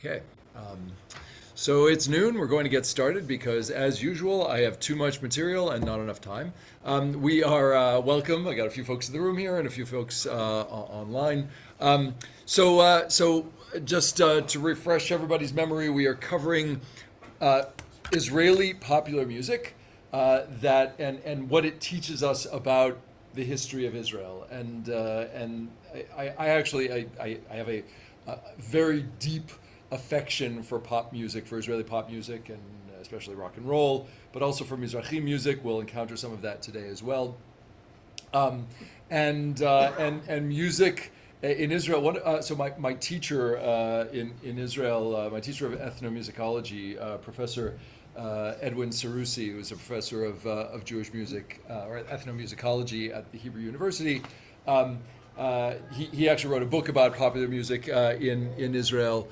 Okay. Um, so it's noon. We're going to get started because, as usual, I have too much material and not enough time. We are welcome. I got a few folks in the room here and a few folks online. So just to refresh everybody's memory, we are covering uh, Israeli popular music that and what it teaches us about the history of Israel. And I actually I have a very deep affection for pop music, for Israeli pop music, and especially rock and roll, but also for Mizrahi music. We'll encounter some of that today as well. Um, and music in Israel. So my teacher in Israel, my teacher of ethnomusicology, Professor Edwin Sarusi, who is a professor of Jewish music or ethnomusicology at the Hebrew University. He actually wrote a book about popular music in Israel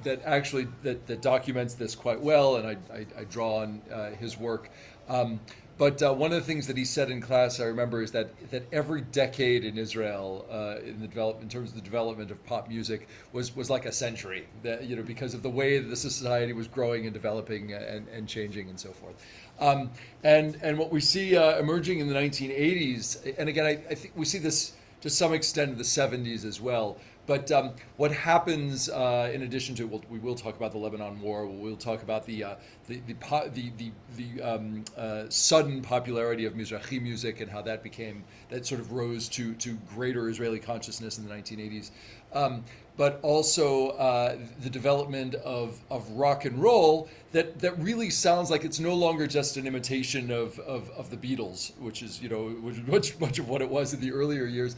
that documents this quite well, and I draw on his work. But one of the things that he said in class, I remember, is that every decade in Israel, in terms of the development of pop music, was like a century. That, because of the way that the society was growing and developing and changing and so forth. And what we see emerging in the 1980s, and again, I think we see this to some extent in the 70s as well. But what happens in addition to, we will talk about the Lebanon War. We'll talk about the sudden popularity of Mizrahi music and how that sort of rose to greater Israeli consciousness in the 1980s. But also the development of rock and roll that really sounds like it's no longer just an imitation of the Beatles, which is much of what it was in the earlier years.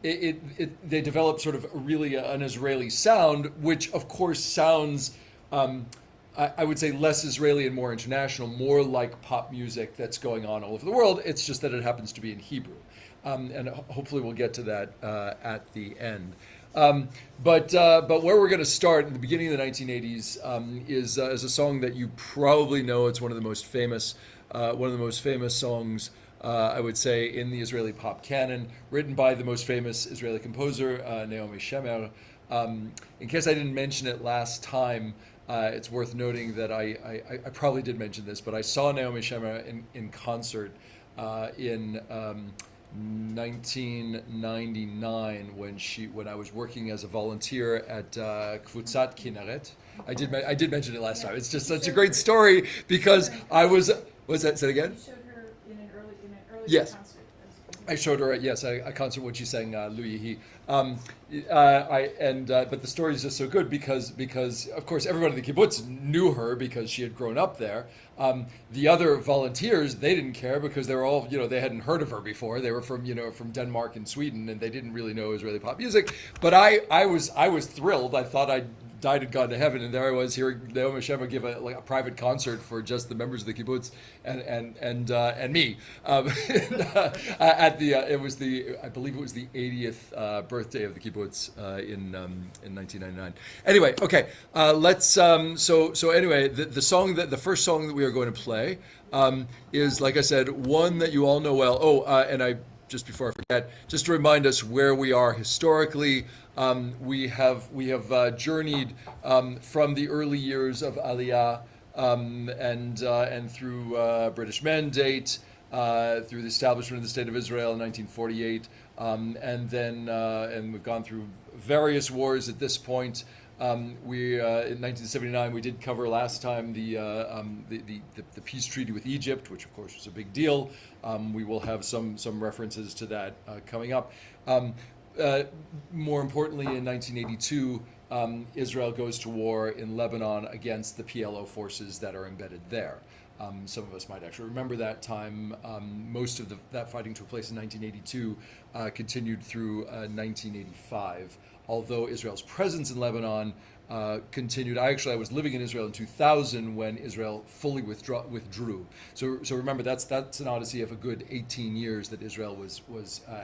They developed sort of really an Israeli sound, which of course sounds. I would say less Israeli and more international, more like pop music that's going on all over the world. It's just that it happens to be in Hebrew. And hopefully we'll get to that at the end. But where we're going to start in the beginning of the 1980s is a song that you probably know. It's one of the most famous songs, I would say, in the Israeli pop canon, written by the most famous Israeli composer, Naomi Shemer. In case I didn't mention it last time, it's worth noting that I probably did mention this, but I saw Naomi Shemer in concert in 1999 when I was working as a volunteer at Kvutzat Kinneret. I did mention it last time. It's just such a great story because I was that say it again? You showed her in an early Yes. concert. I showed her at a concert when she sang Lu Yihi. But the story is just so good because of course everybody in the kibbutz knew her because she had grown up there. The other volunteers, they didn't care because they were all they hadn't heard of her before. They were from Denmark and Sweden, and they didn't really know Israeli pop music. But I was thrilled. I thought I'd died and gone to heaven, and there I was hearing Naomi Shemer give a private concert for just the members of the kibbutz and me at I believe it was the 80th birthday of the kibbutz in 1999. Anyway, okay, let's anyway, the first song that we are going to play is, like I said, one that you all know well. Just before I forget, just to remind us where we are historically, we have journeyed from the early years of Aliyah and through British Mandate, through the establishment of the State of Israel in 1948, and we've gone through various wars at this point. In 1979 we did cover last time the peace treaty with Egypt, which of course was a big deal. We will have some references to that coming up. More importantly, in 1982, Israel goes to war in Lebanon against the PLO forces that are embedded there. Some of us might actually remember that time. Most of that fighting took place in 1982, continued through 1985. Although Israel's presence in Lebanon continued. I was living in Israel in 2000 when Israel fully withdrew. So remember, that's an odyssey of a good 18 years that Israel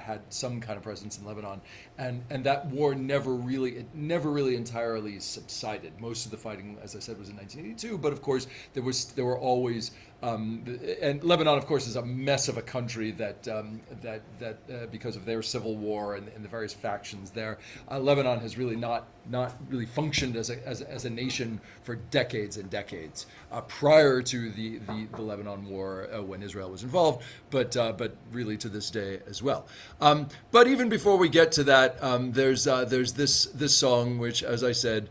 had some kind of presence in Lebanon, and that war never really entirely subsided. Most of the fighting, as I said, was in 1982, but of course there were always And Lebanon, of course, is a mess of a country that because of their civil war and the various factions there, Lebanon has really not really functioned as a nation for decades and decades prior to the Lebanon War when Israel was involved, but really to this day as well. But even before we get to that, there's this song which, as I said,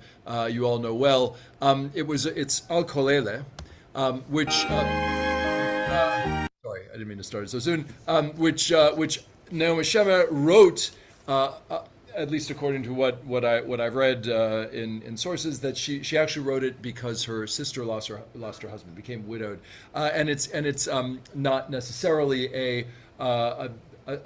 you all know well. It's Al Kolele. Which sorry, I didn't mean to start it so soon. Which Naomi Shemer wrote, at least according to what I've read in sources, that she actually wrote it because her sister lost her husband, became widowed, and it's not necessarily a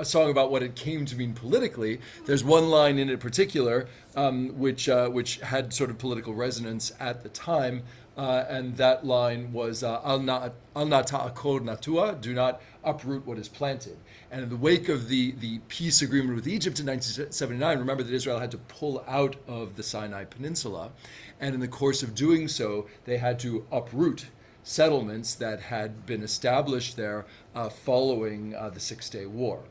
song about what it came to mean politically. There's one line in it in particular which had sort of political resonance at the time. And that line was al na ta'akod natua, do not uproot what is planted. And in the wake of the peace agreement with Egypt in 1979, remember that Israel had to pull out of the Sinai Peninsula, and in the course of doing so, they had to uproot settlements that had been established there following the Six-Day War.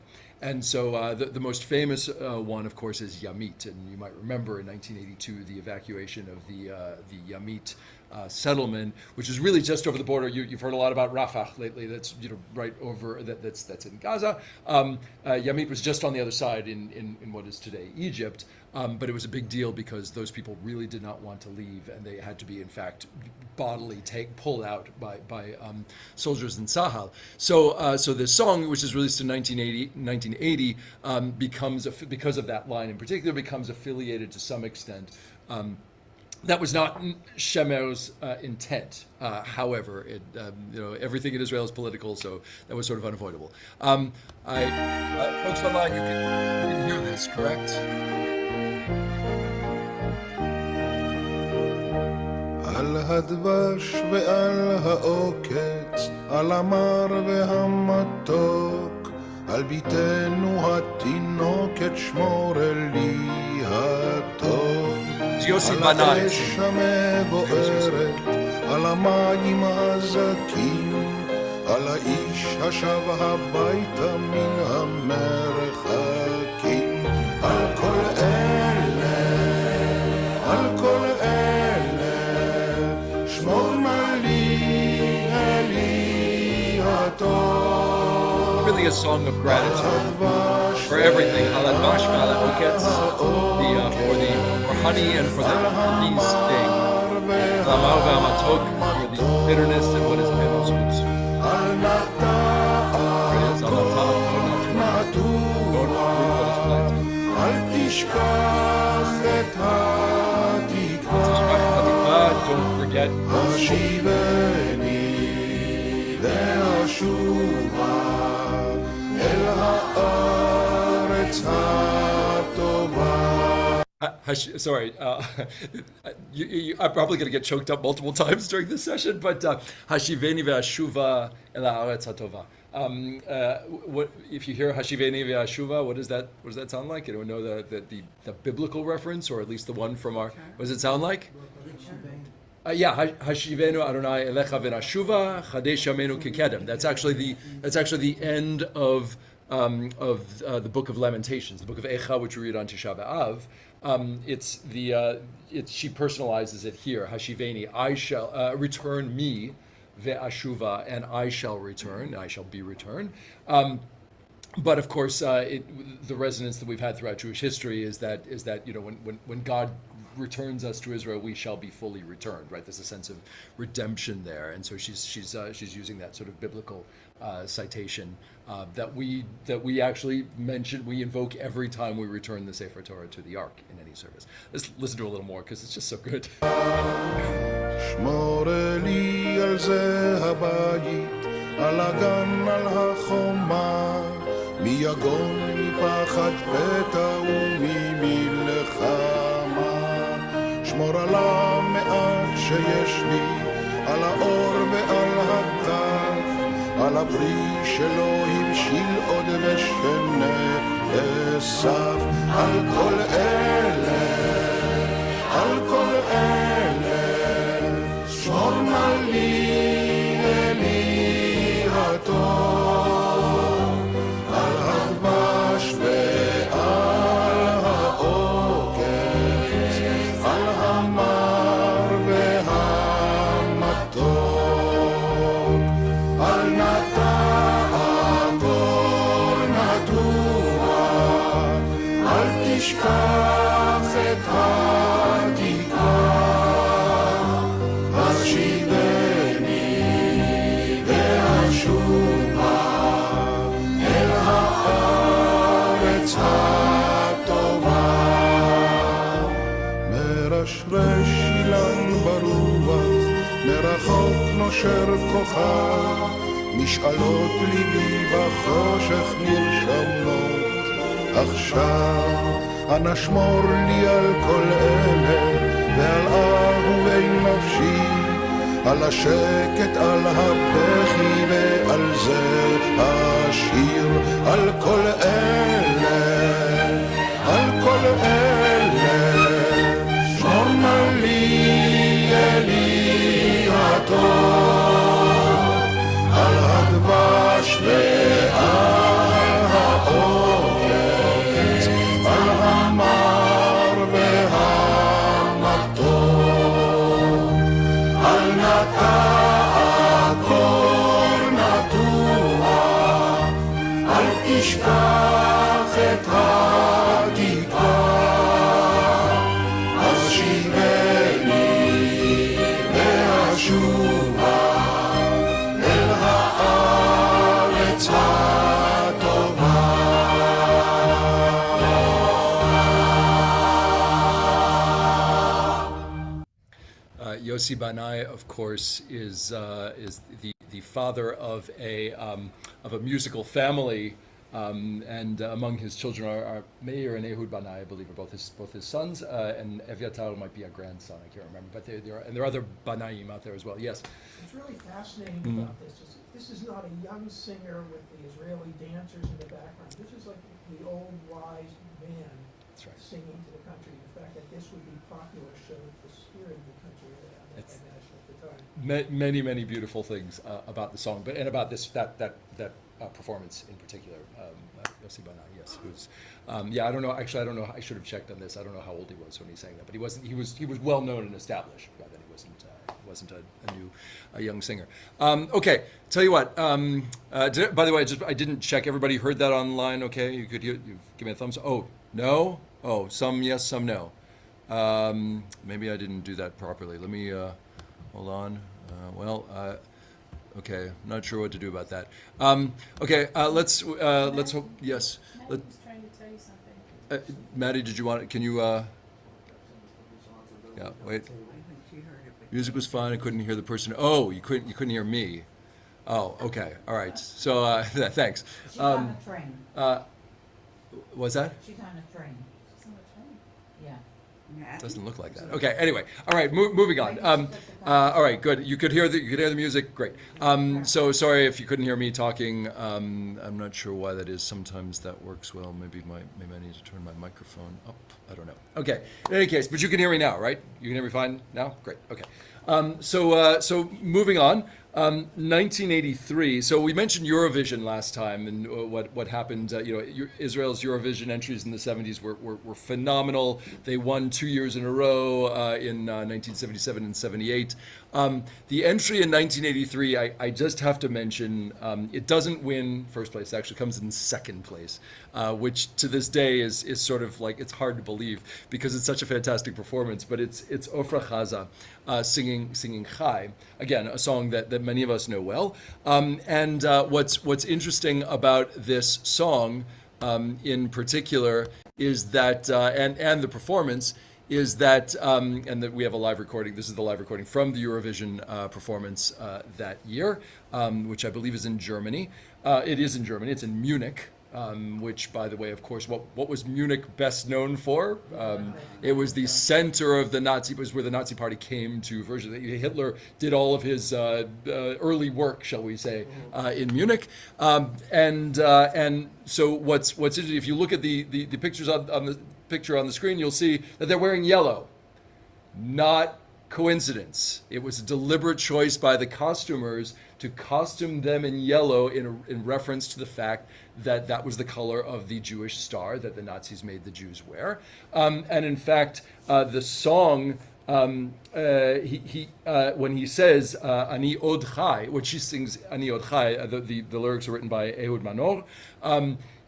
And so the most famous one, of course, is Yamit. And you might remember in 1982 the evacuation of the Yamit settlement, which is really just over the border. You've heard a lot about Rafah lately. That's right over that's in Gaza. Yamit was just on the other side in what is today Egypt. But it was a big deal because those people really did not want to leave, and they had to be, in fact, bodily pulled out by soldiers in Sahel. So this song, which is released in 1980, becomes, because of that line in particular, becomes affiliated to some extent. That was not Shemer's intent. However, everything in Israel is political, so that was sort of unavoidable. Folks online, you can hear this, correct? על הדבש ועל העוקץ, על המר והמתוק, על ביתנו התינוקת שמור לי הטוב. על האש המבוערת, על המים הזכים, על האיש השב הביתה מן המרחקים. על כל אלה, על כל אלה, שמור לי אלי הטוב. Really a song of gratitude for everything. Al advash ve'al ha'oketz, for honey and for the bee's sting. Al amar ve'amatok, for the bitterness and what is penalty. Al תשכח את התקווה, don't forget. השיבני ואשובה אל הארץ הטובה. Sorry, I'm probably going to get choked up multiple times during this session, but Hashiveni ve'ashuva el haaretz hatova. If you hear Hashiveni ve'ashuva, what does that sound like? Anyone know the biblical reference, or at least the one from our? What does it sound like? Hashivenu Adonai elecha v'nashuva chadesh yamenu kekedem. That's actually the end of the book of Lamentations, the book of Echa, which we read on Tisha B'Av. She personalizes it here. Hashiveni, I shall return me, ve'ashuva, and I shall return. I shall be returned. But of course, the resonance that we've had throughout Jewish history is that when God returns us to Israel, we shall be fully returned. Right? There's a sense of redemption there, and so she's using that sort of biblical citation that we actually mention, we invoke every time we return the Sefer Torah to the Ark in any service. Let's listen to it a little more because it's just so good. שמור לי על זה הבית, על הגן, על החומה, מי יגון מפחד פתע וממלחמה. שמור על המעט שיש לי, על האור ועל הטף, על הפרי שלא הבשיל עוד ושנאסף. על כל אלה, על כל אלה, שמור לי אלי תשכח את התקווה, השיבני ואשובה אל הארץ הטובה. מרשרש אילן ברוח, מרחוק נושר כוכב, משאלות ליבי בחושך נרשמות. עכשיו אנא שמור לי על כל אלה ועל אהובי נפשי, על השקט, על הבכי ועל זה השיר. על כל אלה, על כל אלה שמור נא לי אלי הטוב, על הדבש ועל האורץ, על המר והמתוק, על נטע קור נטוע, אל תשכח את התקווה, אז שיבני ואשובה אל הארץ הטובה. Yossi Banai, of course, is the father of a musical family, and among his children are Meir and Ehud Banai, I believe, are both his sons, and Evyatar might be a grandson. I can't remember, but there are other Banaim out there as well. Yes. What's really fascinating about this is not a young singer with the Israeli dancers in the background. This is like the old wise man That's right. singing to the country. The fact that this would be popular showed the spirit of the country, I It's- imagine, at the time. Many beautiful things about the song, but and about that performance in particular. Yossi Banai, yes, who's yeah, I don't know. Actually, I don't know. I should have checked on this. I don't know how old he was when he sang that, but he wasn't. He was well known and established. Rather than he wasn't a young singer. Okay, tell you what. By the way, I didn't check. Everybody heard that online. Okay, you could give me a thumbs. Oh no. Oh, some yes, some no. Maybe I didn't do that properly. Let me hold on. Okay, not sure what to do about that. Okay, let's hope. Yes, Maddie was trying to tell you something. Maddie, did you want? Can you? Yeah, wait. Music was fine. I couldn't hear the person. Oh, you couldn't hear me. Oh, okay, all right. So thanks. She's on a train. Was that? She's on a train. So much fun. Yeah. Doesn't look like that. Okay. Anyway, all right. Moving on. All right. Good. You could hear the music. Great. So sorry if you couldn't hear me talking. I'm not sure why that is. Sometimes that works well. Maybe I need to turn my microphone up. I don't know. Okay. In any case, but you can hear me now, right? You can hear me fine now. Great. Okay. So moving on. 1983. So we mentioned Eurovision last time, and what happened. Israel's Eurovision entries in the 70s were phenomenal. They won 2 years in a row in 1977 and 78. The entry in 1983, I just have to mention, it doesn't win first place. It actually comes in second place, which to this day is sort of like, it's hard to believe because it's such a fantastic performance. But it's Ofra Chaza singing Chai, again, a song that many of us know well. And what's interesting about this song in particular is that, and the performance, is that, and that we have a live recording. This is the live recording from the Eurovision performance that year, which I believe is in Germany. It is in Germany. It's in Munich, which, by the way, of course, what was Munich best known for? It was the center of the Nazi. It was where the Nazi Party came to. Hitler did all of his early work, shall we say, in Munich. And so what's interesting, if you look at the pictures on the picture on the screen, you'll see that they're wearing yellow. Not coincidence. It was a deliberate choice by the costumers to costume them in yellow in reference to the fact that that was the color of the Jewish star that the Nazis made the Jews wear. And in fact, the song, when he says Ani Od Chai, which he sings Ani Od Chai, the lyrics are written by Ehud Manor.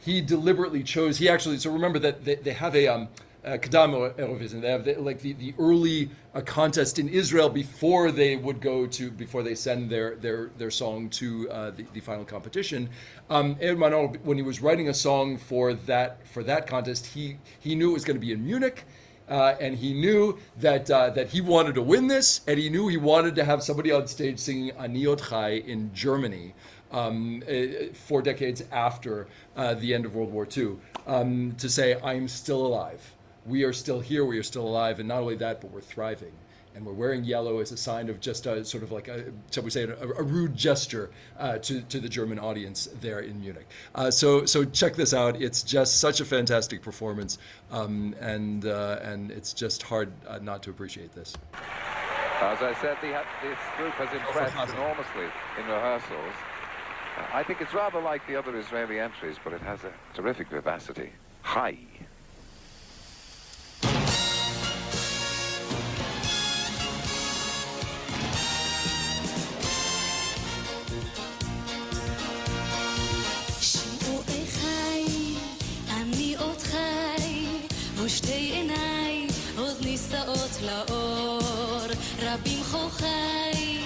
he deliberately chose. He actually, so remember that they have a Kadam Eurovision. They have the early contest in Israel before they send their song to the final competition. Ehud Manor, when he was writing a song for that contest, he knew it was going to be in Munich. And he knew that he wanted to win this, and he knew he wanted to have somebody on stage singing Ani Ot Chai in Germany 4 decades after the end of World War II, to say, I'm still alive. We are still here, we are still alive, and not only that, but we're thriving. And we're wearing yellow as a sign of just a sort of like shall we say, a rude gesture to the German audience there in Munich. So check this out. It's just such a fantastic performance, and it's just hard not to appreciate this. As I said, this group has impressed enormously in rehearsals. I think it's rather like the other Israeli entries, but it has a terrific vivacity. High. ושתי עיניי עוד נישאות לאור רבים חוכי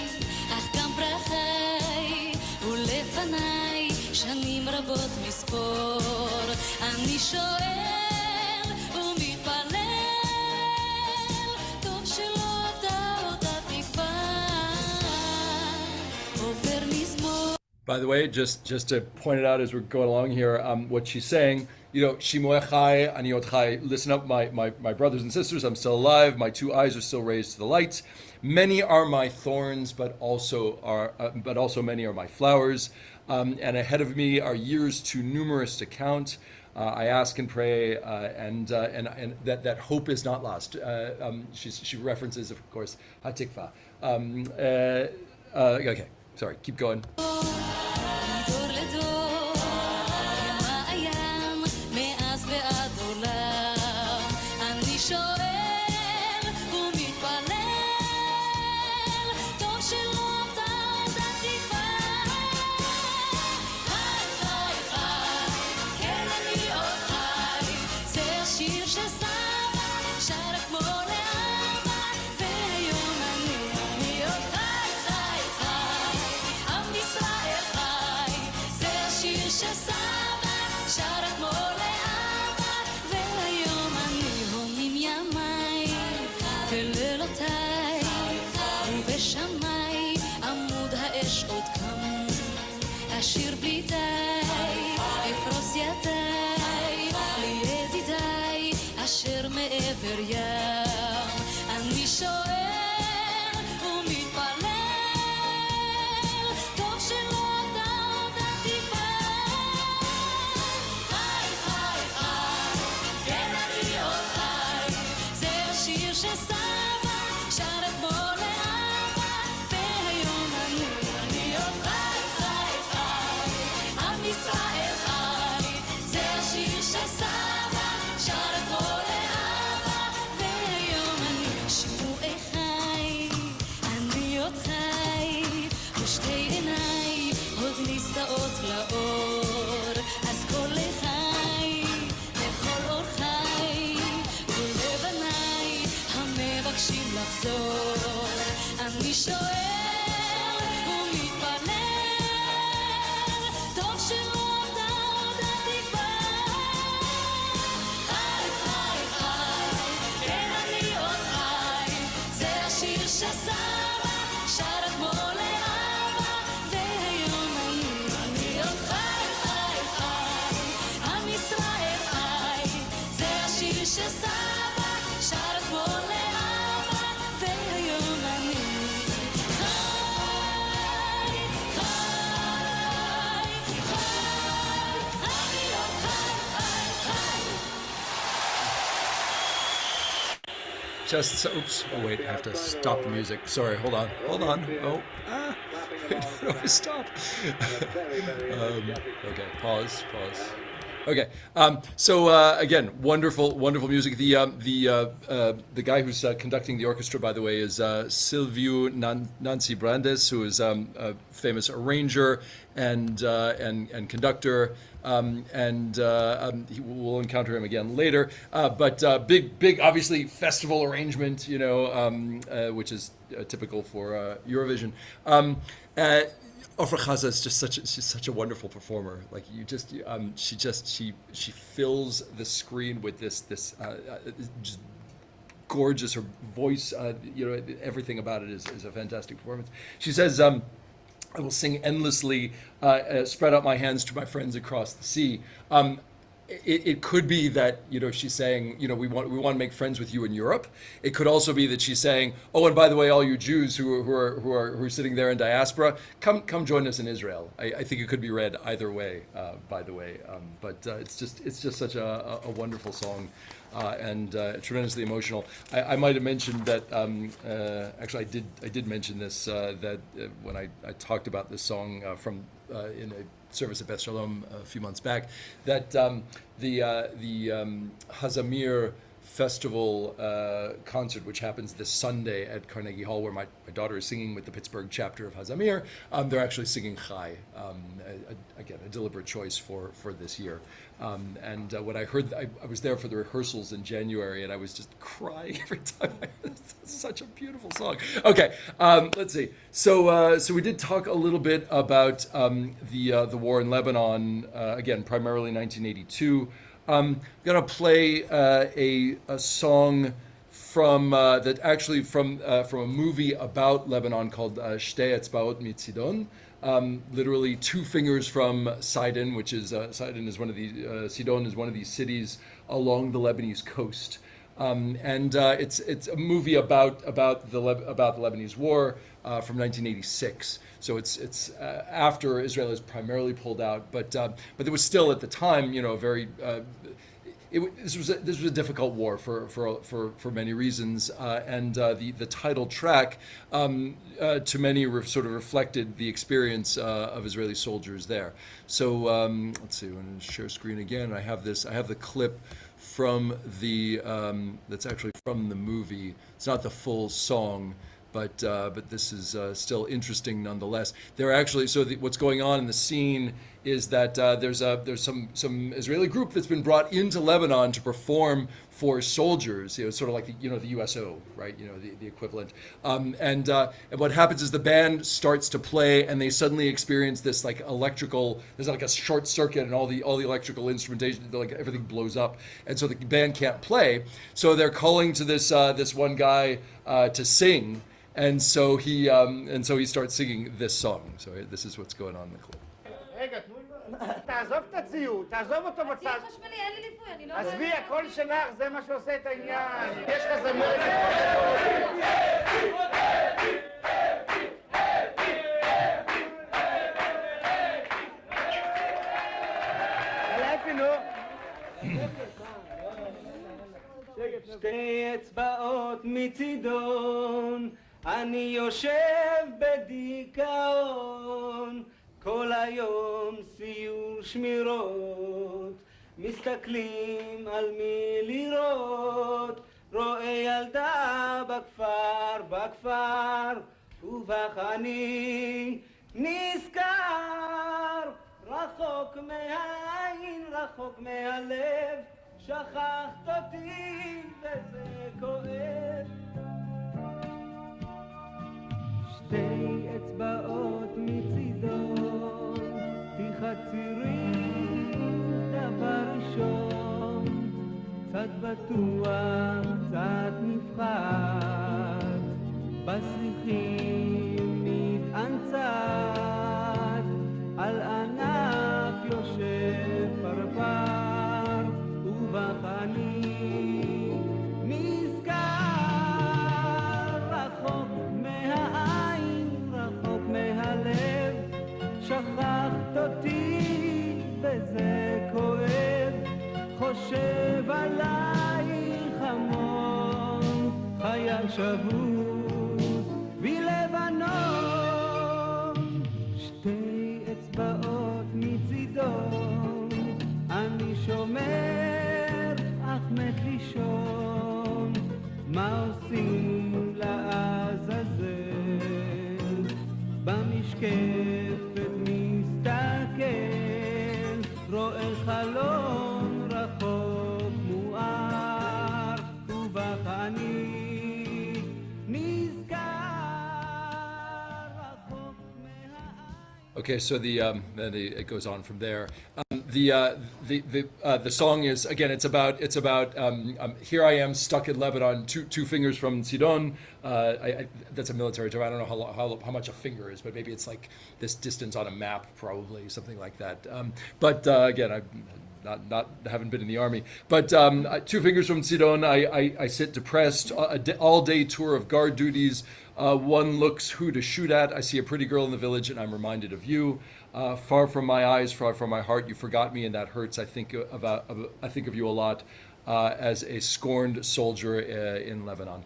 אך גם פרחי ולפניי שנים רבות מספור אני שואל ומתפלל טוב שלא אותה תקווה עובר מזמור. By the way, just to point it out as we're going along here, what she's saying, Shimoeh Chai, Ani Ot Chai, listen up, my brothers and sisters, I'm still alive, my 2 eyes are still raised to the light. Many are my thorns, but also many are my flowers. And ahead of me are years too numerous to count. I ask and pray, and that hope is not lost. She references, of course, Hatikva. Okay, sorry, keep going. אשיר בלי די, אפרוס ידיי, לידידיי, אשר מעבר ים. אני שואל ומתפלל, טוב שלא אותה תקווה. חי, חי, חי, כן אני עוד חי, זה השיר שסבא שר אתמול לאבא, והיום אני עוד חי. ישראל חי, זה השיר שסבא שר אתמול לאבא, והיום אני שמועי חי, אני עוד חי, ושתי עיניי עוד נישאות לאור, אז כל לחי, לכל אור חי, כל לבניי המבקשים לחזור, אני שואל oops, oh wait, I have to stop the music. Sorry, hold on. Oh, stop. Okay, pause. Okay, so again, wonderful music. The guy who's conducting the orchestra, by the way, is Silviu Nancy Brandes, who is a famous arranger and conductor. we'll encounter him again later. But big, obviously festival arrangement, which is typical for Eurovision. Ofra Chaza is just she's such a wonderful performer. Like she fills the screen with this just gorgeous. Her voice, everything about it is a fantastic performance. She says, I will sing endlessly, spread out my hands to my friends across the sea. It could be that she's saying we want to make friends with you in Europe. It could also be that she's saying, oh, and by the way, all you Jews who are sitting there in diaspora, come join us in Israel. I think it could be read either way. By the way, but it's just such a wonderful song. And tremendously emotional. I might have mentioned that. Actually, I did mention this that when I talked about this song from in a service at Beth Shalom a few months back, that the Hazamir Festival concert, which happens this Sunday at Carnegie Hall, where my daughter is singing with the Pittsburgh chapter of Hazamir. They're actually singing Chai, again, a deliberate choice for this year. And when I heard, I was there for the rehearsals in January, and I was just crying every time. It's such a beautiful song. Okay, let's see. So we did talk a little bit about the war in Lebanon, again, primarily 1982. I'm gonna play a song from that actually from a movie about Lebanon called Shtei Etzbaot Mitzidon. Literally 2 fingers from Sidon, which is Sidon is one of the Sidon is one of these cities along the Lebanese coast, and it's a movie about the Lebanese War from 1986. So it's after Israel is primarily pulled out, but there was still at the time a very this was a difficult war for many reasons, and the title track to many sort of reflected the experience of Israeli soldiers there. So let's see. I'm going to share screen again. I have the clip from the that's actually from the movie. It's not the full song. But this is still interesting nonetheless. They're actually what's going on in the scene is that there's some Israeli group that's been brought into Lebanon to perform for soldiers. Sort of like the USO, right? The equivalent. And what happens is the band starts to play, and they suddenly experience this like electrical. There's like a short circuit, and all the electrical instrumentation, like everything blows up, and so the band can't play. So they're calling to this one guy to sing. And so he starts singing this song. So this is what's going on in the clip. רגע, תעזוב את הציוד, תעזוב אותו בצד. הציוד חשמלי, אין לי ליווי, אני לא... עזבי, הכל שלך, זה מה שעושה את העניין. יש לך זמרת... שתי אצבעות מצידון, אני יושב בדיכאון, כל היום סיור שמירות, מסתכלים על מי לראות, רואה ילדה בכפר, ובך אני נזכר, רחוק מהעין, רחוק מהלב, שכחת אותי וזה כואב. שתי אצבעות מצידון, תחצירי דבר ראשון, קצת בטוח, קצת נפחד, בסריחים מתאנצת, על ענף יושב פרפר, ובך אני נזכר, רחוק מהעין, רחוק מהלב, שכחת אותי וזה כואב, חושב עלייך המון, חייל שבוט בלבנון, שתי אצבעות מצידון, אני שומר אך מת לישון, מה עושים לעזאזל, במשקפת מסתכל, רואה אני נזכר רחוק מהעין. Okay, so then it goes on from there. The song is, again, it's about here I am stuck in Lebanon, two fingers from Sidon. That's a military term. I don't know how much a finger is, but maybe it's like this distance on a map, probably something like that. But again, I haven't been in the army. But 2 fingers from Sidon. I sit depressed. All day tour of guard duties. One looks who to shoot at. I see a pretty girl in the village, and I'm reminded of you. Far from my eyes, far from my heart, you forgot me, and that hurts. I think of you a lot as a scorned soldier in Lebanon.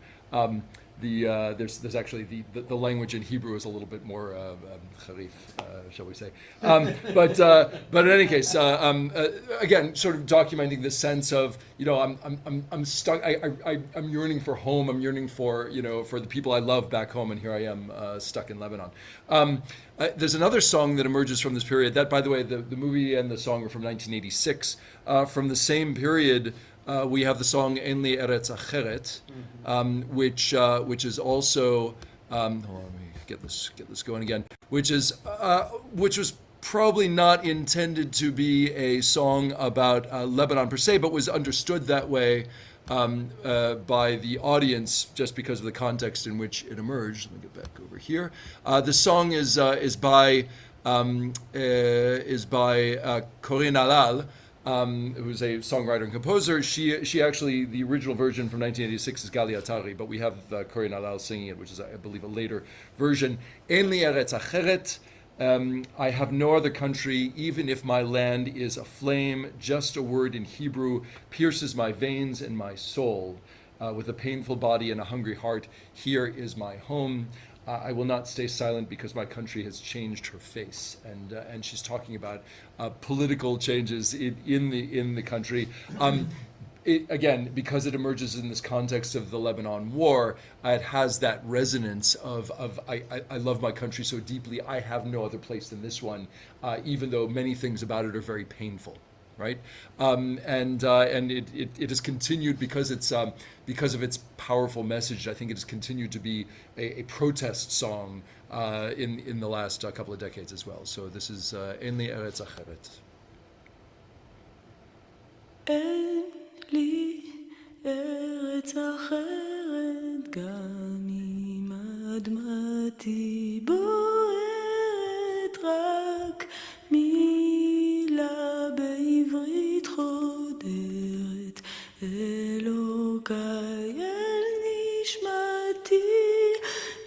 There's actually the language in Hebrew is a little bit more charif, shall we say? But in any case, again, sort of documenting the sense of, I'm stuck. I'm yearning for home. I'm yearning for for the people I love back home, and here I am stuck in Lebanon. There's another song that emerges from this period. That, by the way, the movie and the song are from 1986. From the same period. We have the song "En Li Eretz Acheret," which is also hold on, let me get this going again. Which was probably not intended to be a song about Lebanon per se, but was understood that way by the audience just because of the context in which it emerged. Let me get back over here. The song is by Corinne Alal. Who's a songwriter and composer. She actually, the original version from 1986 is Gali Atari, but we have Corinne Alal singing it, which is, I believe, a later version. En li eretz acheret. I have no other country, even if my land is aflame. Just a word in Hebrew pierces my veins and my soul. With a painful body and a hungry heart, here is my home. I will not stay silent because my country has changed her face, and she's talking about political changes in the country. Again, because it emerges in this context of the Lebanon War, it has that resonance of I love my country so deeply. I have no other place than this one, even though many things about it are very painful. Right, and it has continued because of its powerful message. I think it has continued to be a protest song in the last couple of decades as well. So this is En Li Eretz Acheret. אין לי ארץ אחרת, גם אם אדמתי בוערת, רק מילה בעברית חודרת, אלוקיי אל נשמתי,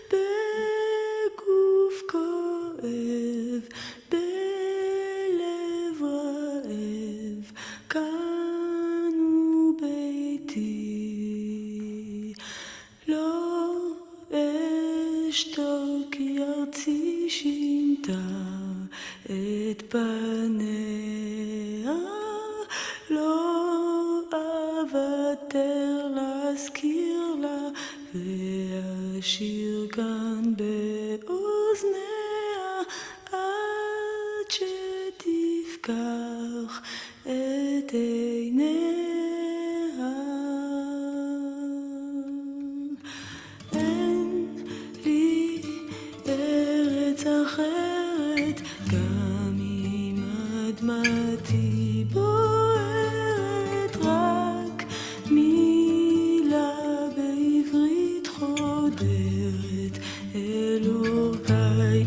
בגוף כואב, בלב רעב, כאן הוא ביתי. לא אשתוק כי ארצי שינתה את פניה, לא אוותר להזכיר לה ואשיר כאן באוזניה עד שתפקח את עיניה. אין לי ארץ אחרת, גם אם אדמתי בוערת, רק מילה בעברית חודרת, אלוקיי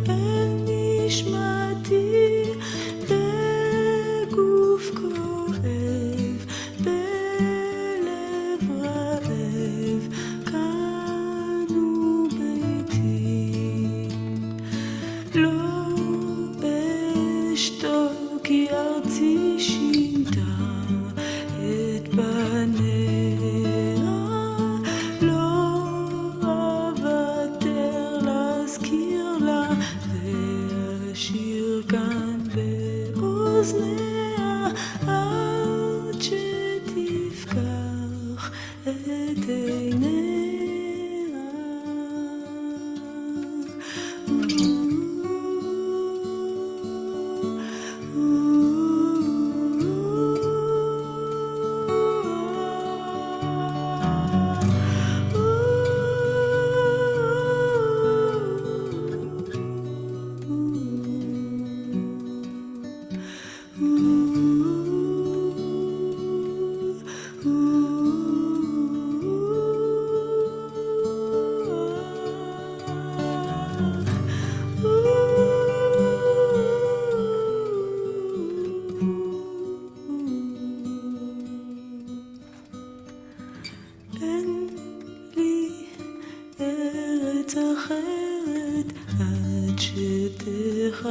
זוכרת עד שתחדש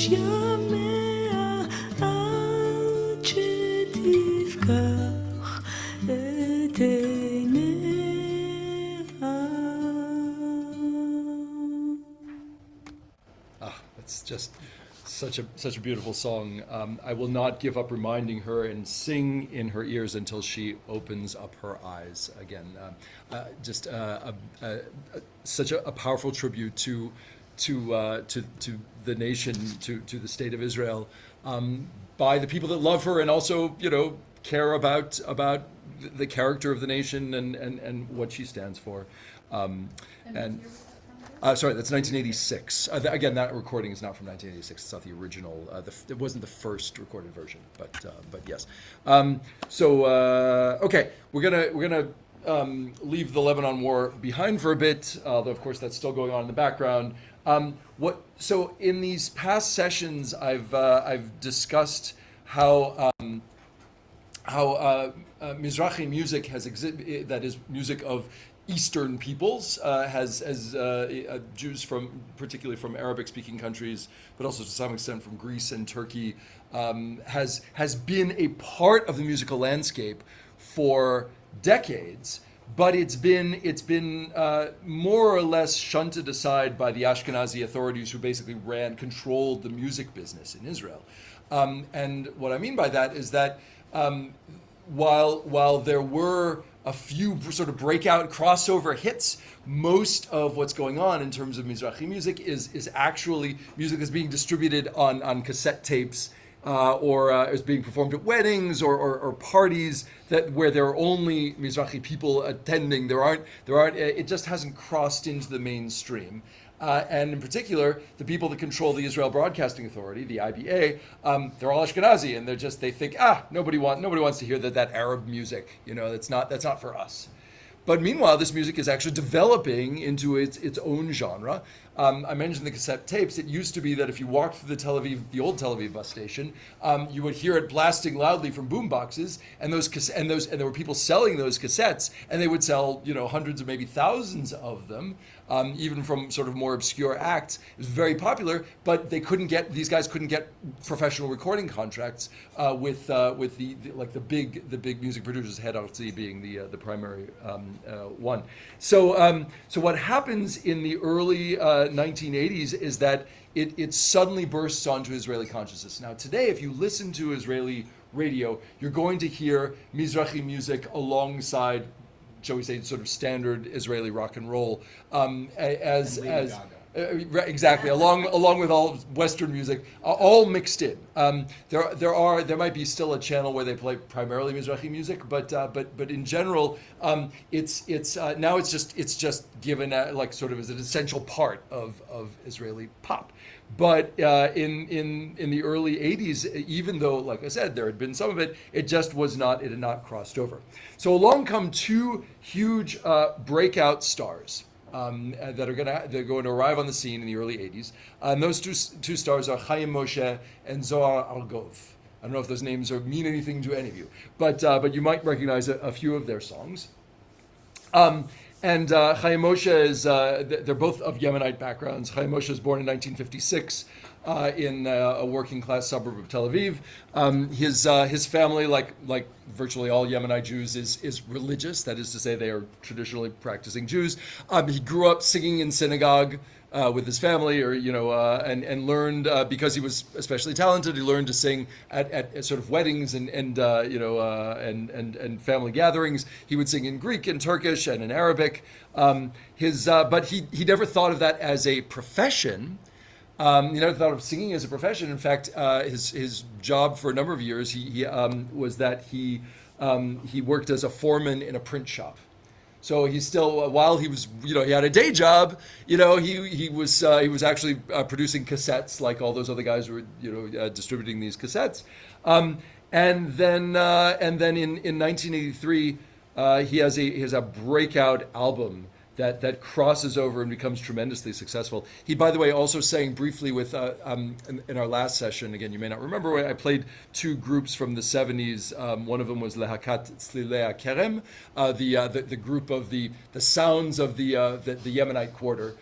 ימיה, עד שתפקח את עיניה. It's just such a beautiful song. I will not give up reminding her and sing in her ears until she opens up her eyes again. Such a powerful tribute to the nation, to the state of Israel, by the people that love her and also care about the character of the nation and what she stands for. Sorry, that's 1986. Again, that recording is not from 1986. It's not the original. It wasn't the first recorded version, but yes. Okay, we're gonna leave the Lebanon War behind for a bit, although of course that's still going on in the background. So in these past sessions, I've discussed how Mizrahi music that is music of Eastern peoples, has Jews particularly from Arabic-speaking countries, but also to some extent from Greece and Turkey, has been a part of the musical landscape for decades. But it's been more or less shunted aside by the Ashkenazi authorities, who basically controlled the music business in Israel. And what I mean by that is that while there were a few sort of breakout crossover hits, most of what's going on in terms of Mizrahi music is actually music that's being distributed on cassette tapes, or is being performed at weddings or parties where there are only Mizrahi people attending. There aren't. It just hasn't crossed into the mainstream. And in particular, the people that control the Israel Broadcasting Authority, the IBA, they're all Ashkenazi, and they think, nobody wants to hear that Arab music. That's not for us. But meanwhile, this music is actually developing into its own genre. I mentioned the cassette tapes. It used to be that if you walked through the old Tel Aviv bus station, you would hear it blasting loudly from boom boxes, and there were people selling those cassettes, and they would sell hundreds or maybe thousands of them, even from sort of more obscure acts. It was very popular, but these guys couldn't get professional recording contracts with the big music producers, Head Artzi being the primary one. So what happens in the early 1980s is that it suddenly bursts onto Israeli consciousness. Now today, if you listen to Israeli radio, you're going to hear Mizrahi music alongside, shall we say, sort of standard Israeli rock and roll, exactly, along with all Western music, all mixed in. There might be still a channel where they play primarily Mizrahi music, but in general, it's now it's just given like sort of as an essential part of Israeli pop. But in the early 80s, even though, like I said, there had been some of it, it had not crossed over. So along come two huge breakout stars that are going to arrive on the scene in the early 80s. And those two stars are Chaim Moshe and Zohar Argov. I don't know if those names mean anything to any of you, but you might recognize a few of their songs. And Chaim Moshe is, they're both of Yemenite backgrounds. Chaim Moshe was born in 1956 in a working class suburb of Tel Aviv. His family, like virtually all Yemenite Jews, is religious. That is to say, they are traditionally practicing Jews. He grew up singing in synagogue with his family, and learned, because he was especially talented, he learned to sing at sort of weddings and family gatherings. He would sing in Greek and Turkish and in Arabic. But he never thought of that as a profession. He never thought of singing as a profession. In fact, his job for a number of years was that he worked as a foreman in a print shop. So he still, while he was, he had a day job, he was actually producing cassettes like all those other guys who were, distributing these cassettes. And then in 1983, he has a breakout album that crosses over and becomes tremendously successful. He, by the way, also sang briefly with in our last session. Again, you may not remember. I played two groups from the 70s. One of them was Lehakat Tzlilei Kerem, the group of the sounds of the Yemenite Quarter,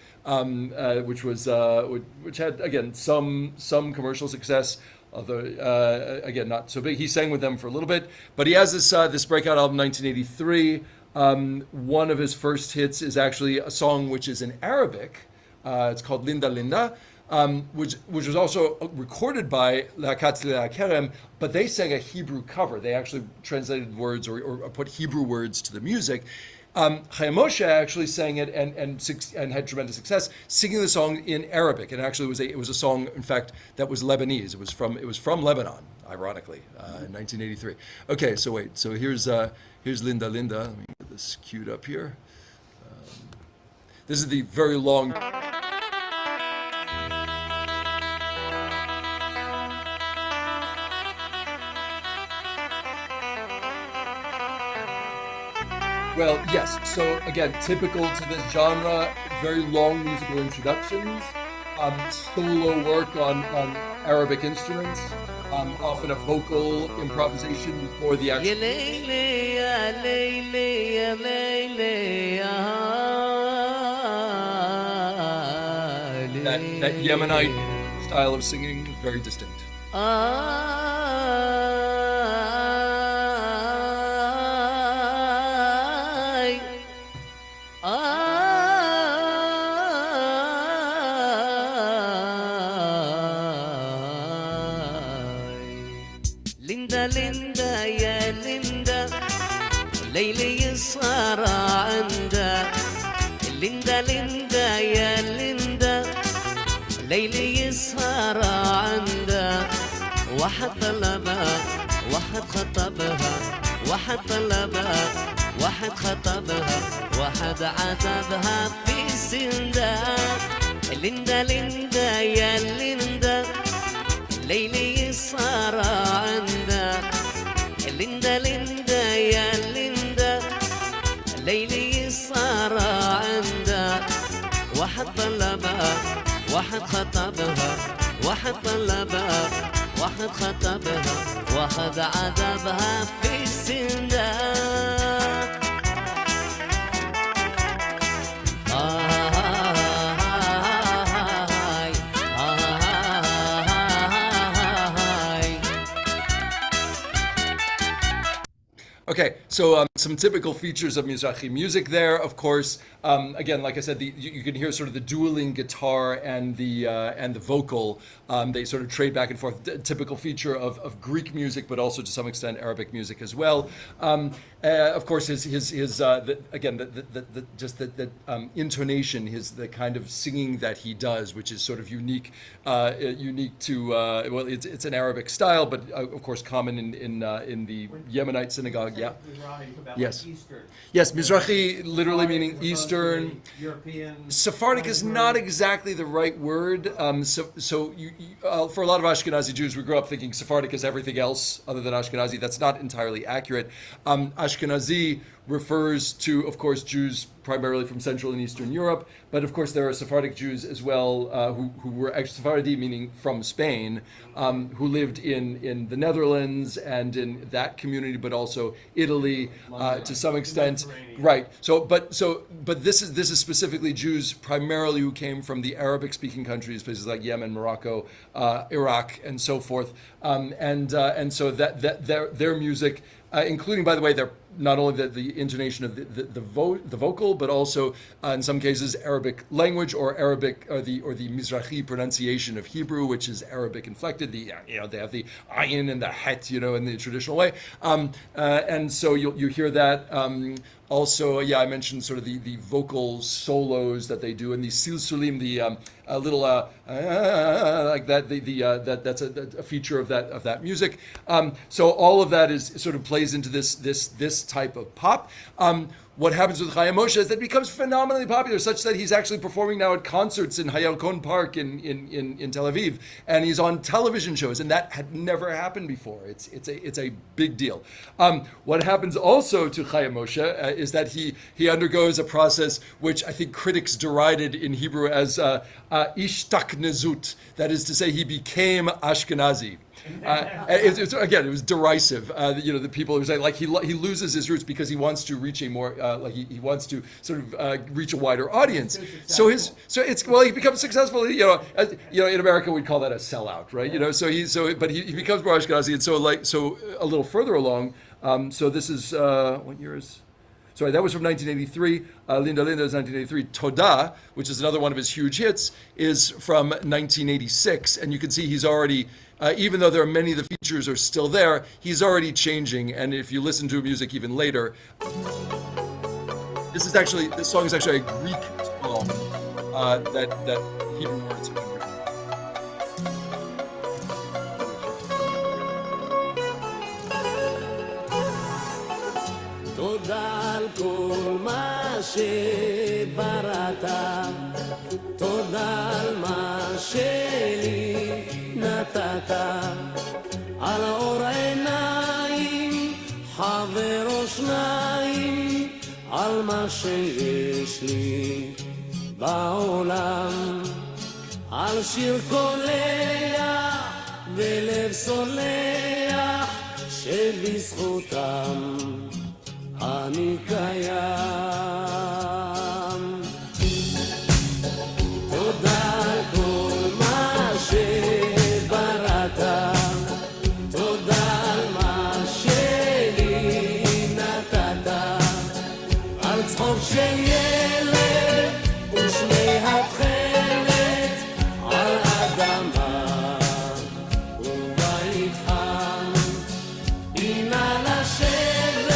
which had again some commercial success. Although again not so big. He sang with them for a little bit, but he has this breakout album, 1983. One of his first hits is actually a song which is in Arabic. It's called Linda Linda, which was also recorded by Lehakat Tzlilei Kerem, but they sang a Hebrew cover. They actually translated words or put Hebrew words to the music. Chaim Moshe actually sang it and had tremendous success singing the song in Arabic. And actually it was a song, in fact, that was Lebanese. It was from Lebanon, ironically, in 1983. Okay, so wait. So here's Linda Linda. Let me get this queued up here. This is the very long. Well, yes. So again, typical to this genre, very long musical introductions, solo work on Arabic instruments, often a vocal improvisation before the actual. That Yemenite style of singing is very distinct. ليندا ليندا يا ليندا ليلي صار عندا ليندا ليندا يا ليندا ليلي صار عندا واحد طلبها واحد خطبها واحد طلبها واحد خطبها واحد عاتبها في سندا ليندا ليندا يا ليندا ليلي صار عندا ليندا ليندا يا ليندا ليلي صار عندا واحد طلبها واحد خطبها واحد طلبها واحد خطبها واحد عذبها في السندا Okay, so some typical features of Mizrahi music there, of course. Again, like I said, you can hear sort of the dueling guitar and the vocal. They sort of trade back and forth. Typical feature of Greek music, but also to some extent Arabic music as well. Of course, his intonation, the kind of singing that he does, which is sort of unique to well, it's an Arabic style, but of course common in the Yemenite synagogue. Yeah. Yes. Yes, Mizrahi literally meaning Eastern. European. Sephardic is not exactly the right word. So for a lot of Ashkenazi Jews, we grew up thinking Sephardic is everything else other than Ashkenazi. That's not entirely accurate. Ashkenazi refers to, of course, Jews primarily from Central and Eastern Europe, but of course there are Sephardic Jews as well who were actually Sephardi, meaning from Spain, who lived in the Netherlands and in that community, but also Italy to some extent. Right. So this is specifically Jews primarily who came from the Arabic-speaking countries, places like Yemen, Morocco, Iraq, and so forth, and so that their music, including, by the way, their not only the intonation of the vocal, but also in some cases Arabic language or Arabic or the Mizrahi pronunciation of Hebrew, which is Arabic inflected. They have the ayin and the het, in the traditional way, and so you hear that. Also, I mentioned sort of the vocal solos that they do, and the silsulim, the little like that. That's a feature of that music. So all of that is sort of plays into this type of pop. What happens with Chaim Moshe is that it becomes phenomenally popular, such that he's actually performing now at concerts in Hayalkon Park in Tel Aviv, and he's on television shows, and that had never happened before. It's a big deal. What happens also to Chaim Moshe is that he undergoes a process which I think critics derided in Hebrew as ishtaknezut, that is to say, he became Ashkenazi. It was derisive. The people who say like he loses his roots because he wants to reach a more he wants to sort of reach a wider audience. He becomes successful. In America we'd call that a sellout, right? But he becomes more Ashkenazi, and so a little further along. So this is what year is? Sorry, that was from 1983. Linda Linda is 1983. Toda, which is another one of his huge hits, is from 1986. And you can see he's already, even though there are many of the features are still there, he's already changing. And if you listen to music even later, this song is actually a Greek song that Hebrew words have been written. תודה על כל מה שבראת, תודה על מה שלי נתת, על אור עיניים, חבר או שניים, על מה שיש לי בעולם, על שיר קולח ולב סולח שבזכותם אני קיים. תודה על כל מה שבראת, תודה על מה שלי נתת, על צחוק של ילד ושמי התכלת, על אדמה ובית חם, הנה לשבת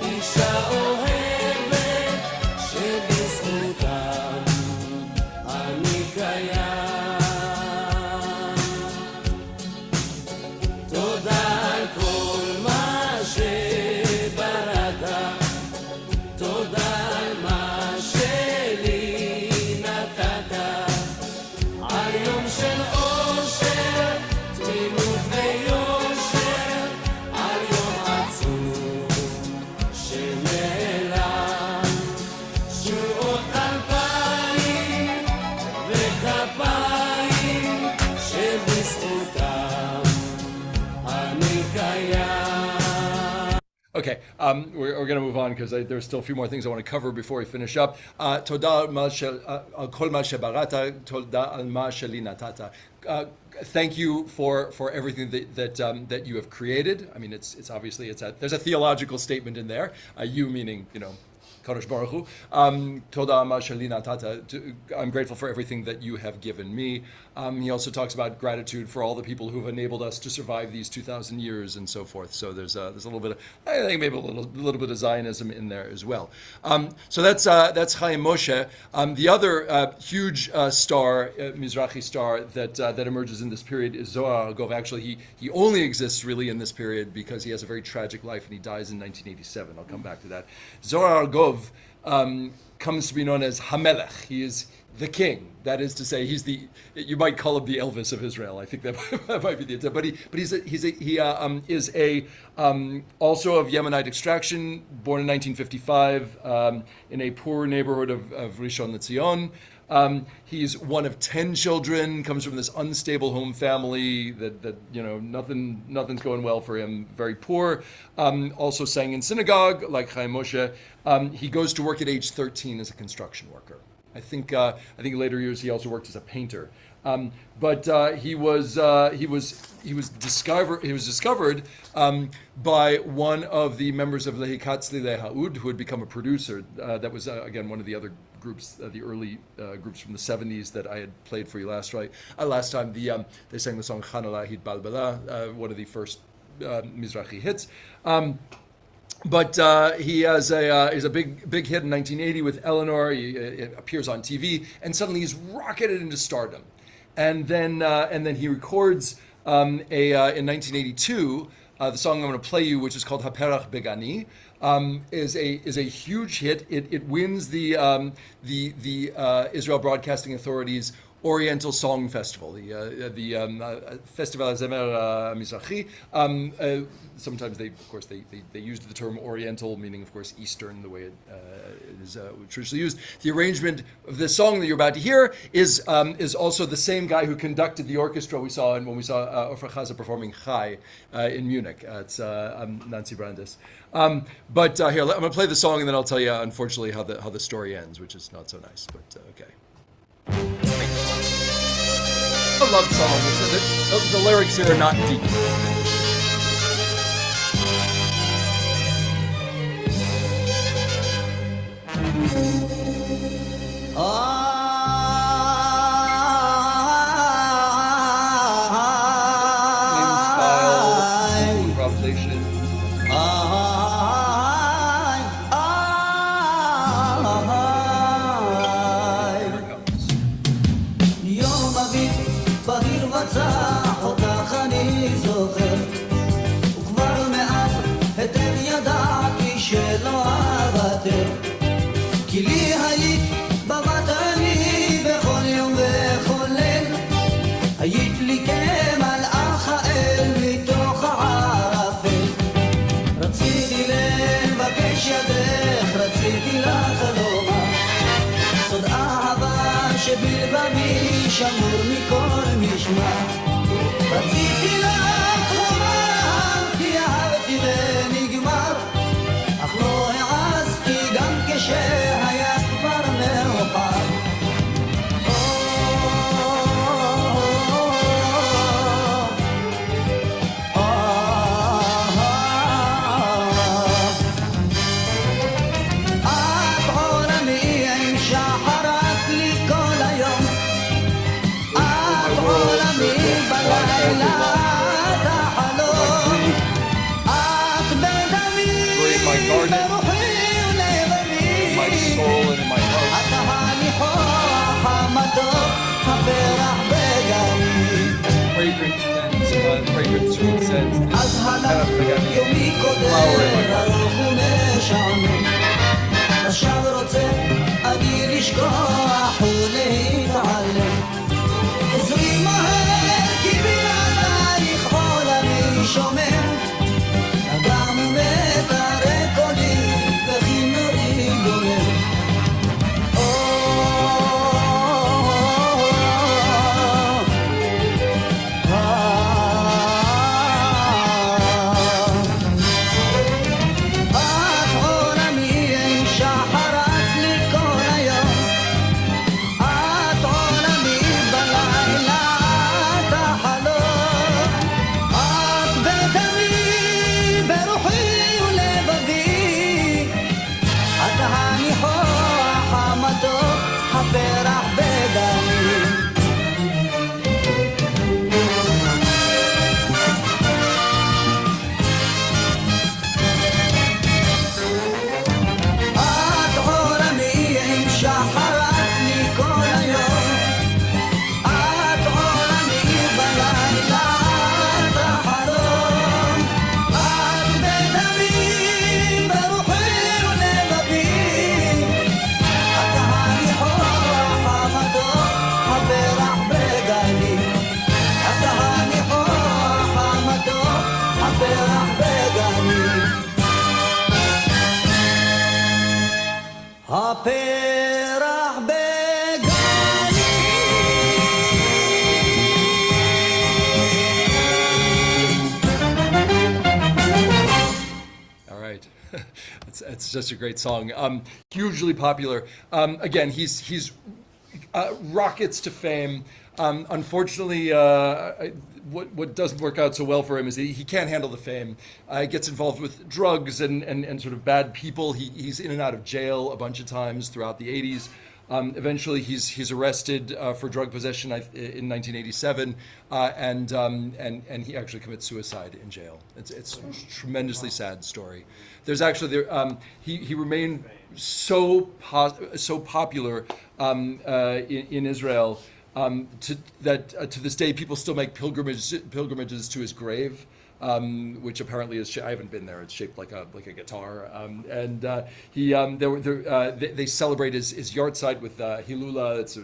אישה אוהבת שבזכותם אני קיים. תודה על כל מה שבראת, תודה על מה שלי נתת, על יום של אושר, תמימות ויושר, על יום עצוב שנעלם, שורות 2000 וכפיים שבזכותם אני קיים. Okay, we're going to move on because there's still a few more things I want to cover before we finish up. Toda al kol ma shebarata, toda al ma sheli natata. Thank you for everything that you have created. I mean, it's obviously there's a theological statement in there. You meaning Kadosh Baruch Hu. Toda ma sheli natata. I'm grateful for everything that you have given me. He also talks about gratitude for all the people who have enabled us to survive these 2,000 years and so forth. So there's a little bit of, I think maybe a little bit of Zionism in there as well. So that's Chaim Moshe. The other huge star, Mizrahi star that emerges in this period is Zohar Argov. Actually, he only exists really in this period because he has a very tragic life and he dies in 1987. I'll come back to that. Zohar Argov comes to be known as Hamelech. He is the king. That is to say, you might call him the Elvis of Israel. I think that might be the intent. But he is also of Yemenite extraction, born in 1955 in a poor neighborhood of Rishon LeZion. He's one of 10 children, comes from this unstable home family that nothing's going well for him, very poor. Also sang in synagogue like Chaim Moshe. He goes to work at age 13 as a construction worker. I think in later years he also worked as a painter. But he was discovered by one of the members of Lehikatzli Lehaud, who had become a producer. That was again one of the other groups, the early groups from the 70s that I had played for you last time. They sang the song Chana Lahid Balbala, one of the first Mizrahi hits. But he has a big hit in 1980 with Eleanor. He appears on TV, and suddenly he's rocketed into stardom. And then he records in 1982 The song I'm going to play you, which is called Haperach Begani, is a huge hit. It wins the Israel Broadcasting Authority's Oriental Song Festival, the Festival Zemer Mizrachi. Sometimes they used the term Oriental, meaning of course Eastern, the way it is traditionally used. The arrangement of this song that you're about to hear is also the same guy who conducted the orchestra we saw when we saw Ofra Chaza performing Chai in Munich. It's Nancy Brandes. But here, I'm going to play the song and then I'll tell you, unfortunately, how the story ends, which is not so nice. But okay. A love song. The lyrics here are not deep. Improvisation. יום אביב בהיר וצח אותך אני זוכר וכבר מאז היטב ידעתי שלא אוותר כי לי היית בבת אני בכל יום וכל ליל היית לי כמלאך האל מתוך הערפל רציתי לבקש ידך רציתי לך לומר סוד אהבה שבלבבי שמור מכל משמע רציתי לך לומר כי אהבתי ונגמר אך לא העזתי גם כשהיה כבר מאוחר את עולמי עם שחרת לי כל היום את עולמי בלילה את החלום את בדמי ברוחי ולבבי My soul and in my heart. את הניחוח המתוק הפרח בגני Fragrant sweet scents. אז הלך יומי קודר ארוך ומשעמם עכשיו רוצה אני לשכוח ולהתעלם עזרי מהר כי בלעדייך עולמי שומם אדם ומטרק קולי וכינורי גומר את עולמי עם שחרת לי כל היום את עולמי בלילה את החלום את בדמי ברוחי ולבבי את הניחוח המתוק הפרח בגני את עולמי עם שחרת לי כל היום את עולמי בלילה את החלום את בדמי ברוחי ולבבי את הניחוח המתוק הפרח בגני את הניחוח המתוק הפרח בגני הפרח All right, it's just a great song. Hugely popular. Again, he's rockets to fame. Unfortunately, what doesn't work out so well for him is he can't handle the fame. He gets involved with drugs and sort of bad people. He's in and out of jail a bunch of times throughout the 80s. Eventually, he's arrested for drug possession in 1987, and he actually commits suicide in jail. It's a tremendously sad story. There's actually he remained so popular in Israel to this day people still make pilgrimages to his grave. which apparently is. I haven't been there. It's shaped like a guitar. They celebrate his yahrzeit with Hilula. It's a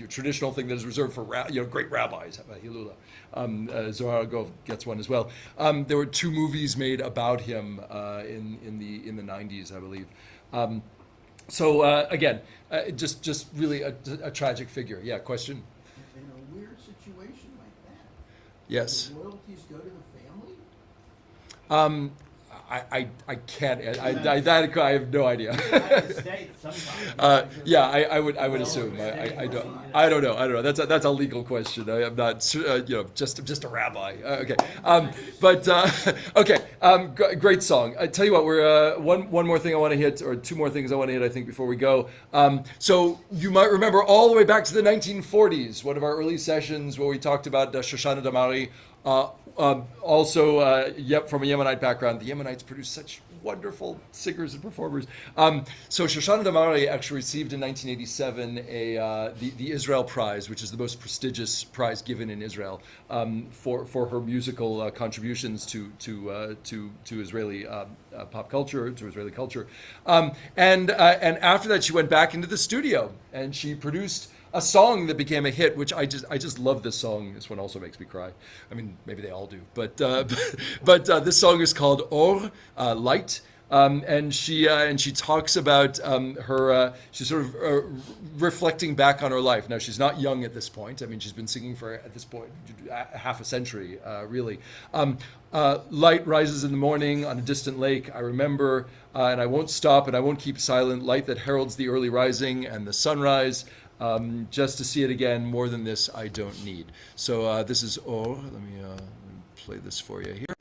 traditional thing that is reserved for great rabbis. Hilula. Zohar Agov gets one as well. There were 2 movies made about him in the 90s, I believe. Again, just really a tragic figure. Yeah, question? In a weird situation like that, Yes. do royalties go to the family? I can't. I have no idea. I would assume. I don't know. That's a legal question. I am not just a rabbi. Okay. Great song. I tell you what. We're one more thing I want to hit, or 2 more things I want to hit. I think before we go. So you might remember all the way back to the 1940s, one of our early sessions where we talked about Shoshana Damari. Also, from a Yemenite background, the Yemenites produce such wonderful singers and performers. So Shoshana Damari actually received in 1987 the Israel Prize, which is the most prestigious prize given in Israel for her musical contributions to Israeli pop culture, to Israeli culture. And after that, she went back into the studio and she produced a song that became a hit, which I just love this song. This one also makes me cry. I mean, maybe they all do, but this song is called Or, Light. And she talks about she's sort of reflecting back on her life. Now, she's not young at this point. I mean, she's been singing for, at this point, half a century, really. Light rises in the morning on a distant lake. I remember, and I won't stop, and I won't keep silent. Light that heralds the early rising and the sunrise. Just to see it again, more than this, I don't need. So this is Or. Let me play this for you here.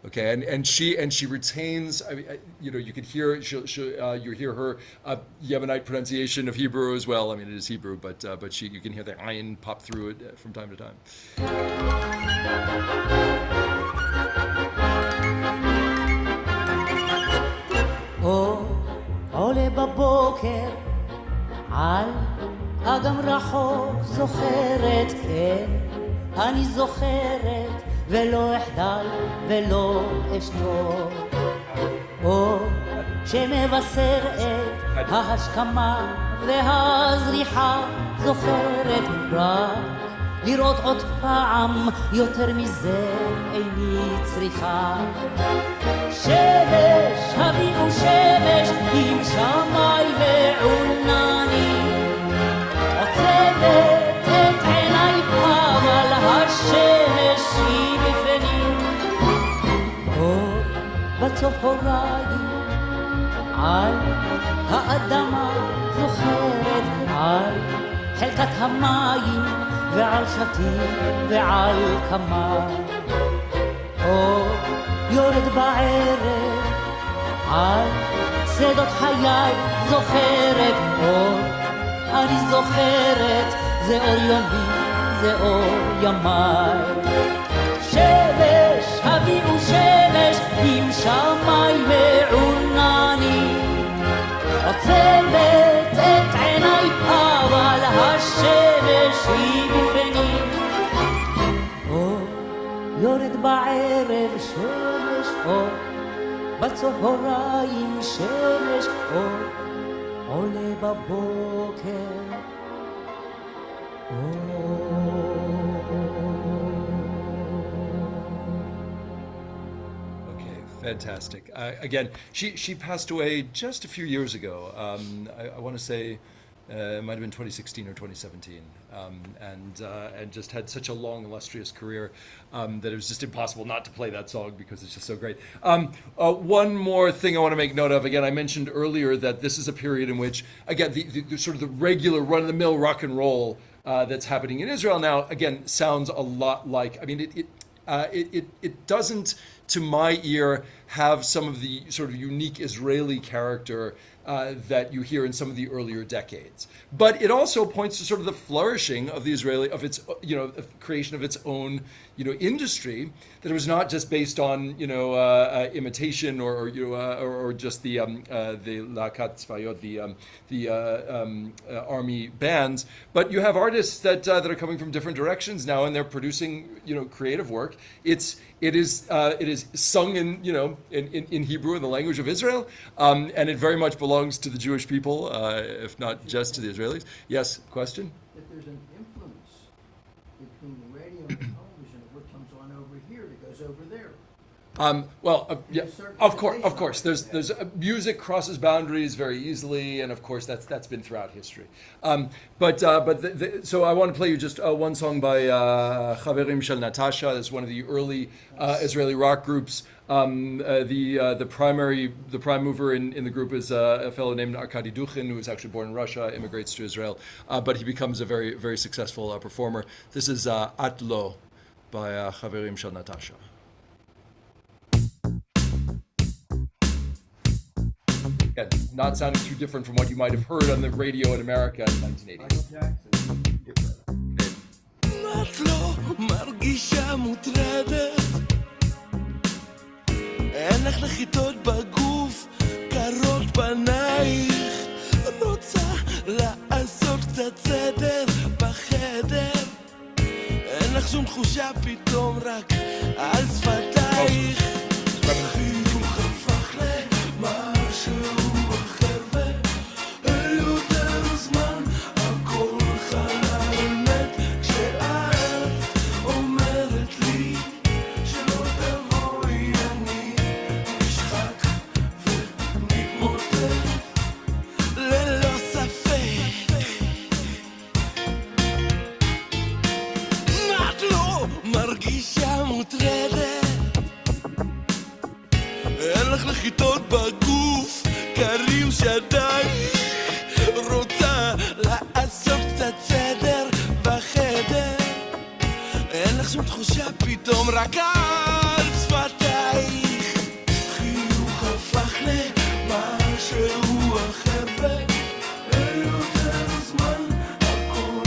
Okay, and she retains. I mean, you could hear you hear her Yemenite pronunciation of Hebrew as well. I mean, it is Hebrew, but you can hear the ayin pop through it from time to time. עולה בבוקר על אגם רחוק זוכרת, כן, אני זוכרת ולא אחדל ולא אשתוק. אור שמבשר את ההשכמה והזריחה, זוכרת רק לראות עוד פעם, יותר מזה איני צריכה. שמש, הביאו שמש עם שמי ועונני, עוצמת את עיניי אבל השמש היא בפנים. אור בצהריים על האדמה, זוכרת על חלקת המים ועל שתים ועל כמה. אור יורד בערב על שדות חיי, זוכרת אור, אני זוכרת, זה אור יומי, זה אור ימי. שמש, הביאו שמש עם שמי מעונני, עוצמת את עיניי אבל השמש היא בפנים. אור יורד בערב שמש אור, בצהריים שמש אור, עולה בבוקר Fantastic. Again, she passed away just a few years ago. I want to say it might have been 2016 or 2017, and just had such a long, illustrious career that it was just impossible not to play that song because it's just so great. One more thing I want to make note of. Again, I mentioned earlier that this is a period in which, again, the sort of the regular run-of-the-mill rock and roll that's happening in Israel now, again, sounds a lot like. I mean, it doesn't to my ear, have some of the sort of unique Israeli character that you hear in some of the earlier decades. But it also points to sort of the flourishing of the Israeli, of its, creation of its own, industry, that it was not just based on, imitation or just the Lakat Tzvayot, the army bands, but you have artists that are coming from different directions now, and they're producing, creative work. It is sung in Hebrew, in the language of Israel, and it very much belongs to the Jewish people, if not just to the Israelis. Yes, question? If there's an influence between the radio and television of what comes on over here that goes over there. Yeah, of course. There's music crosses boundaries very easily, and of course that's been throughout history. So I want to play you just one song by Chaverim Shel Natasha. This is one of the early Israeli rock groups. The prime mover in the group is a fellow named Arkady Dukhin, who was actually born in Russia, immigrates to Israel, but he becomes a very, very successful performer. This is At Lo by Chaverim Shel Natasha. Again, not sounding too different from what you might have heard on the radio in America in 1980. את לא מרגישה מוטרדת, אין לך נחיתות בגוף, קרות פנייך, רוצה לעשות קצת סדר בחדר, אין לך שום תחושה פתאום רק על שפתייך, חיוך הפך למשהו אחר ויותר זמן הכל חלל מת, כשאת אומרת לי שלא תבואי אני נשחק ומתמוטט ללא ספק. את לא מרגישה מוטרדת, אין לך נחיתות בגוף, קרים שדייך, רוצה לעשות קצת סדר בחדר, אין לך שום תחושה פתאום רק על שפתייך, חיוך הפך למשהו אחר ויותר זמן הכל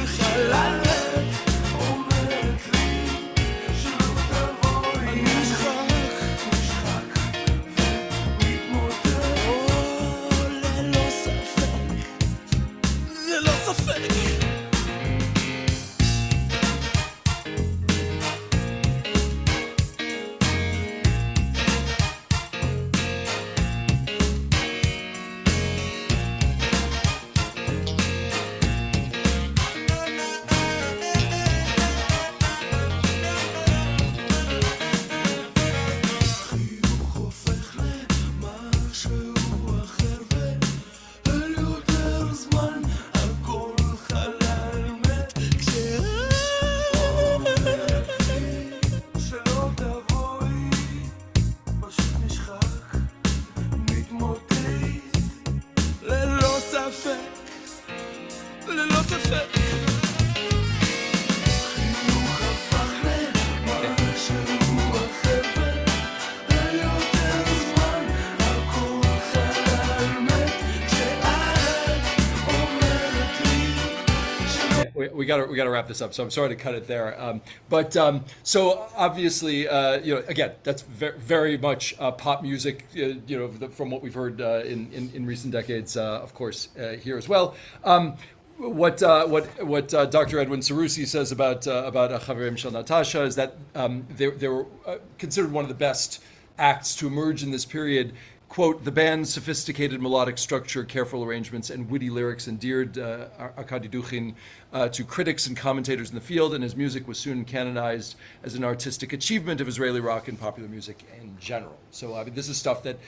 חלל מת, אומרת לי שלא תבואי אני נשחק ומתמוטט, ללא ספק, ללא ספק. חיוך הופך למשהו אחר ואל יותר זמן הכל חלל מת, כשאת אומרת לי שלא תבואי פשוט נשחק מתמוטט, ללא ספק, ללא ספק. חיוך הפך למשהו אחר ואל יותר זמן הכל חלל מת, כשאת אומרת לי שלא We got to wrap this up. So I'm sorry to cut it there. So obviously, again, that's very much pop music. From what we've heard in recent decades, of course, here as well. What Dr. Edwin Sarusi says about Chaverim Shel Natasha is that they were considered one of the best acts to emerge in this period. Quote, the band's sophisticated melodic structure, careful arrangements, and witty lyrics endeared Arkady Dukhin to critics and commentators in the field, and his music was soon canonized as an artistic achievement of Israeli rock and popular music in general. So I mean, this is stuff that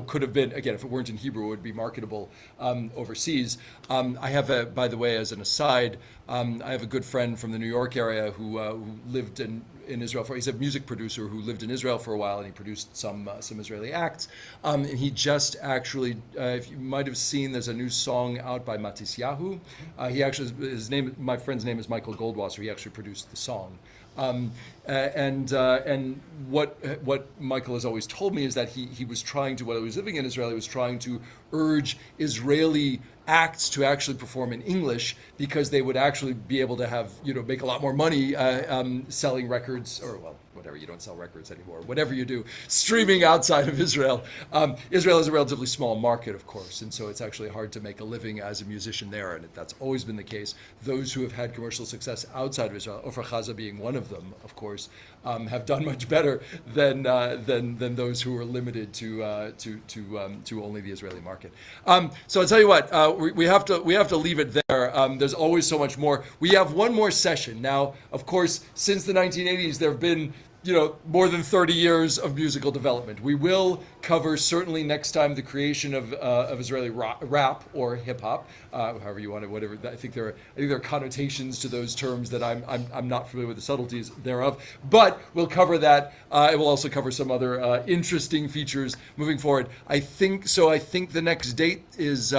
could have been, again, if it weren't in Hebrew, it would be marketable overseas. I have, by the way, as an aside, I have a good friend from the New York area who lived in Israel he's a music producer who lived in Israel for a while, and he produced some Israeli acts. And he just actually, if you might have seen, there's a new song out by Matisyahu. My friend's name is Michael Goldwasser. He actually produced the song. And what Michael has always told me is that he was trying to, while he was living in Israel, he was trying to urge Israeli acts to actually perform in English because they would actually be able to have, make a lot more money selling records, or well, whatever, you don't sell records anymore, whatever you do, streaming outside of Israel. Israel is a relatively small market, of course, and so it's actually hard to make a living as a musician there, and that's always been the case. Those who have had commercial success outside of Israel, Ofer Chaza being one of them, of course, have done much better than those who are limited to only the Israeli market. So I'll tell you what, we have to leave it there. There's always so much more. We have one more session now. Of course, since the 1980s, there have been more than 30 years of musical development. We will cover certainly next time the creation of Israeli rap or hip hop, however you want it. Whatever. I think there are connotations to those terms that I'm not familiar with the subtleties thereof. But we'll cover that. It will also cover some other interesting features moving forward. I think the next date is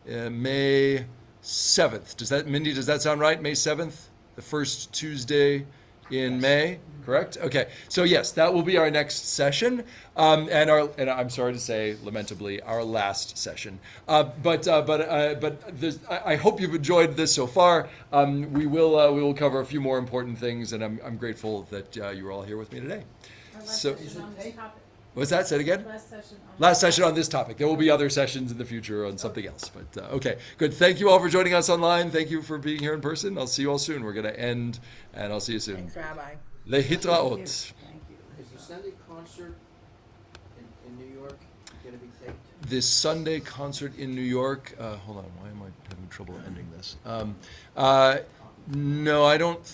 May 7th. Mindy? Does that sound right? May 7th, the first Tuesday in May, correct? Okay, so yes, that will be our next session, and I'm sorry to say, lamentably, our last session. But I hope you've enjoyed this so far. We will cover a few more important things, and I'm grateful that you were all here with me today. Our last So, session on this topic. what's that? Say it again. Last session on Last session on this topic. There will be other sessions in the future on something else. But okay, good. Thank you all for joining us online. Thank you for being here in person. I'll see you all soon. We're going to end, and I'll see you soon. Thanks, Rabbi. Lehitraot. Is the Sunday concert in New York going to be taped? This Sunday concert in New York. Hold on. Why am I having trouble ending this? No, I don't